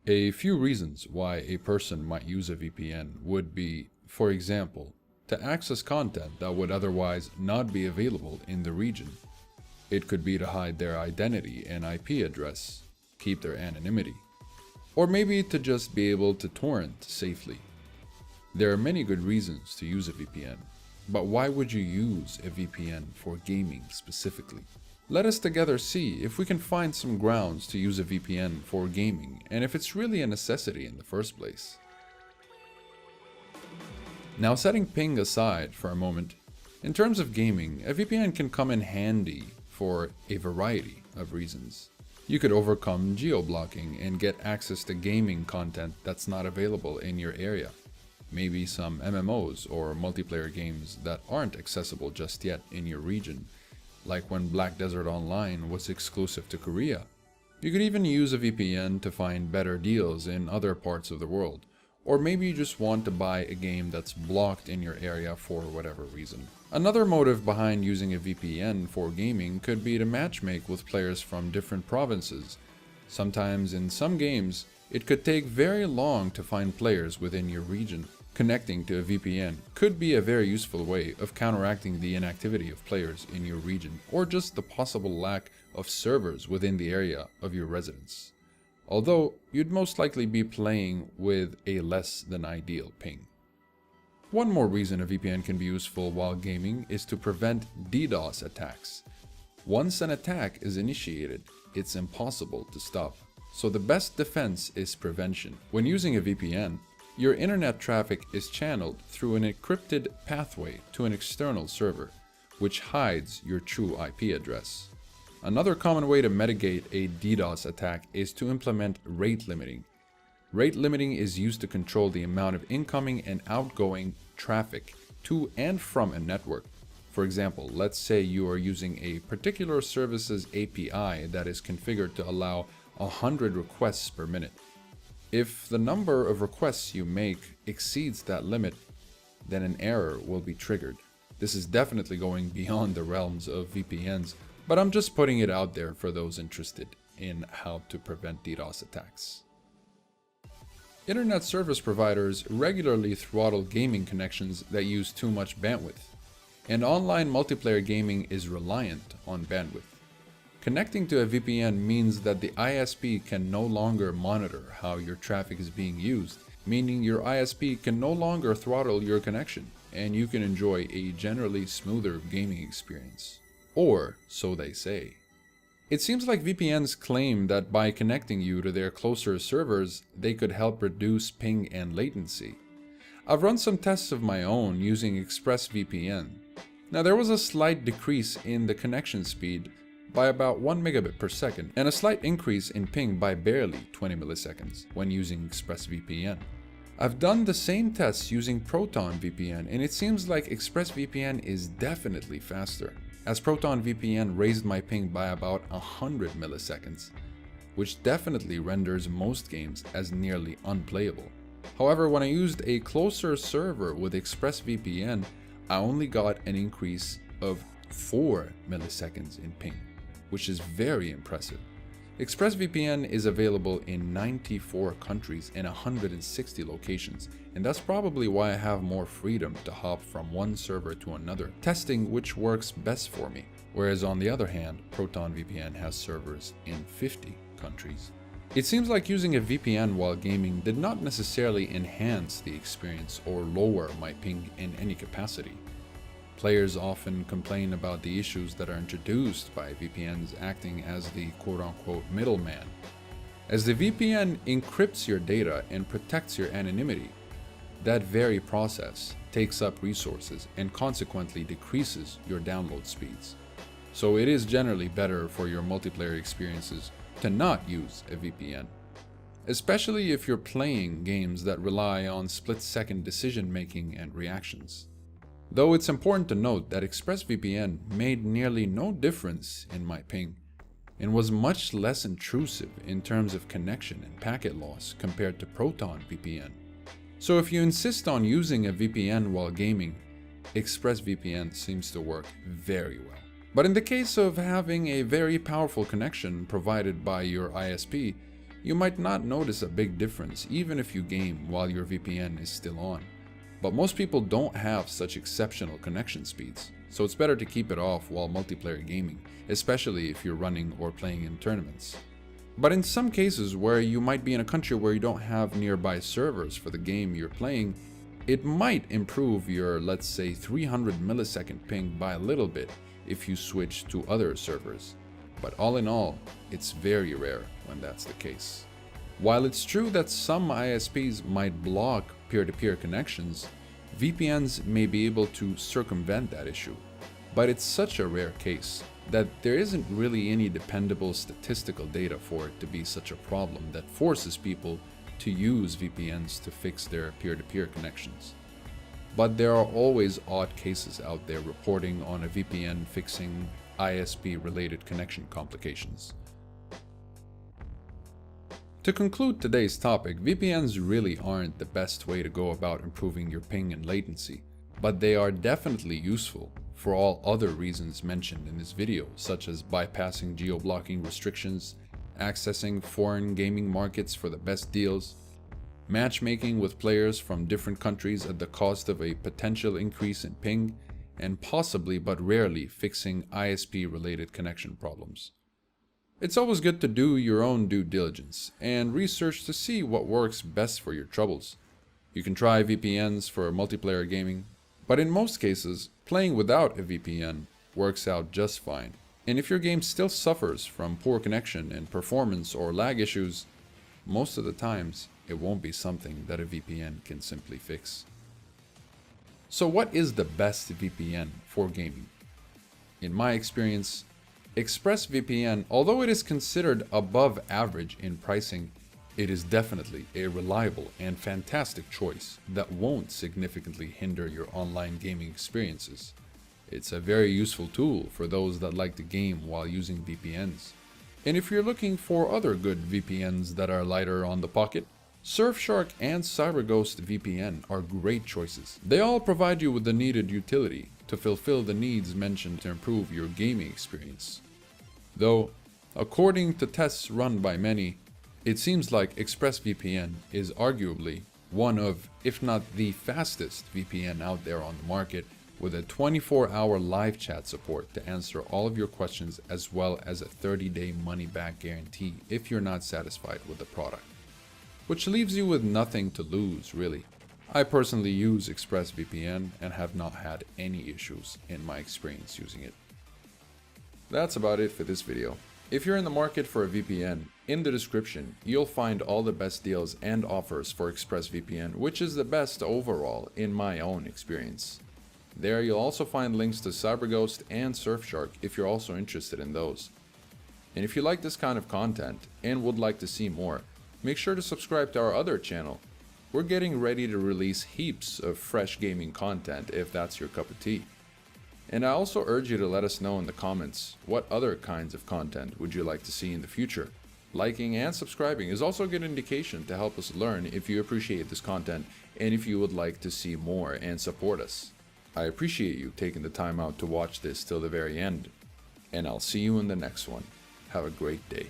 A few reasons why a person might use a VPN would be, for example, to access content that would otherwise not be available in the region. It could be to hide their identity and IP address, keep their anonymity, or maybe to just be able to torrent safely. There are many good reasons to use a VPN, but why would you use a VPN for gaming specifically? Let us together see if we can find some grounds to use a VPN for gaming and if it's really a necessity in the first place. Now, setting ping aside for a moment, in terms of gaming, a VPN can come in handy for a variety of reasons. You could overcome geo-blocking and get access to gaming content that's not available in your area. Maybe some MMOs or multiplayer games that aren't accessible just yet in your region, like when Black Desert Online was exclusive to Korea. You could even use a VPN to find better deals in other parts of the world, or maybe you just want to buy a game that's blocked in your area for whatever reason. Another motive behind using a VPN for gaming could be to matchmake with players from different provinces. Sometimes in some games, it could take very long to find players within your region. Connecting to a VPN could be a very useful way of counteracting the inactivity of players in your region, or just the possible lack of servers within the area of your residence. Although, you'd most likely be playing with a less than ideal ping. One more reason a VPN can be useful while gaming is to prevent DDoS attacks. Once an attack is initiated, it's impossible to stop. So the best defense is prevention. When using a VPN, your internet traffic is channeled through an encrypted pathway to an external server, which hides your true IP address. Another common way to mitigate a DDoS attack is to implement rate limiting. Rate limiting is used to control the amount of incoming and outgoing traffic to and from a network. For example, let's say you are using a particular service's API that is configured to allow 100 requests per minute. If the number of requests you make exceeds that limit, then an error will be triggered. This is definitely going beyond the realms of VPNs, but I'm just putting it out there for those interested in how to prevent DDoS attacks. Internet service providers regularly throttle gaming connections that use too much bandwidth, and online multiplayer gaming is reliant on bandwidth. Connecting to a VPN means that the ISP can no longer monitor how your traffic is being used, meaning your ISP can no longer throttle your connection, and you can enjoy a generally smoother gaming experience. Or so they say. It seems like VPNs claim that by connecting you to their closer servers, they could help reduce ping and latency. I've run some tests of my own using ExpressVPN. Now, there was a slight decrease in the connection speed by about 1 megabit per second, and a slight increase in ping by barely 20 milliseconds when using ExpressVPN. I've done the same tests using ProtonVPN, and it seems like ExpressVPN is definitely faster, as ProtonVPN raised my ping by about 100 milliseconds, which definitely renders most games as nearly unplayable. However, when I used a closer server with ExpressVPN, I only got an increase of 4 milliseconds in ping, which is very impressive. ExpressVPN is available in 94 countries and 160 locations, and that's probably why I have more freedom to hop from one server to another, testing which works best for me. Whereas on the other hand, ProtonVPN has servers in 50 countries. It seems like using a VPN while gaming did not necessarily enhance the experience or lower my ping in any capacity. Players often complain about the issues that are introduced by VPNs acting as the quote-unquote middleman. As the VPN encrypts your data and protects your anonymity, that very process takes up resources and consequently decreases your download speeds. So it is generally better for your multiplayer experiences to not use a VPN, especially if you're playing games that rely on split-second decision-making and reactions. Though it's important to note that ExpressVPN made nearly no difference in my ping and was much less intrusive in terms of connection and packet loss compared to ProtonVPN. So if you insist on using a VPN while gaming, ExpressVPN seems to work very well. But in the case of having a very powerful connection provided by your ISP, You might not notice a big difference even if you game while your VPN is still on. But most people don't have such exceptional connection speeds, so it's better to keep it off while multiplayer gaming, especially if you're running or playing in tournaments. But in some cases where you might be in a country where you don't have nearby servers for the game you're playing, it might improve your, let's say, 300 millisecond ping by a little bit if you switch to other servers. But all in all, it's very rare when that's the case. While it's true that some ISPs might block peer-to-peer connections, VPNs may be able to circumvent that issue. But it's such a rare case that there isn't really any dependable statistical data for it to be such a problem that forces people to use VPNs to fix their peer-to-peer connections. But there are always odd cases out there reporting on a VPN fixing ISP-related connection complications. To conclude today's topic, VPNs really aren't the best way to go about improving your ping and latency, but they are definitely useful for all other reasons mentioned in this video, such as bypassing geo-blocking restrictions, accessing foreign gaming markets for the best deals, matchmaking with players from different countries at the cost of a potential increase in ping, and possibly but rarely fixing ISP-related connection problems. It's always good to do your own due diligence and research to see what works best for your troubles. You can try VPNs for multiplayer gaming, but in most cases, playing without a VPN works out just fine. And if your game still suffers from poor connection and performance or lag issues, most of the times it won't be something that a VPN can simply fix. So what is the best VPN for gaming? In my experience, ExpressVPN, although it is considered above average in pricing, it is definitely a reliable and fantastic choice that won't significantly hinder your online gaming experiences. It's a very useful tool for those that like to game while using VPNs. And if you're looking for other good VPNs that are lighter on the pocket, Surfshark and CyberGhost VPN are great choices. They all provide you with the needed utility to fulfill the needs mentioned to improve your gaming experience. Though, according to tests run by many, it seems like ExpressVPN is arguably one of, if not the fastest VPN out there on the market, with a 24-hour live chat support to answer all of your questions as well as a 30-day money-back guarantee if you're not satisfied with the product. Which leaves you with nothing to lose, really. I personally use ExpressVPN and have not had any issues in my experience using it. That's about it for this video. If you're in the market for a VPN, in the description, you'll find all the best deals and offers for ExpressVPN, which is the best overall in my own experience. There you'll also find links to CyberGhost and Surfshark if you're also interested in those. And if you like this kind of content and would like to see more, make sure to subscribe to our other channel. We're getting ready to release heaps of fresh gaming content if that's your cup of tea. And I also urge you to let us know in the comments what other kinds of content would you like to see in the future. Liking and subscribing is also a good indication to help us learn if you appreciate this content and if you would like to see more and support us. I appreciate you taking the time out to watch this till the very end, and I'll see you in the next one. Have a great day.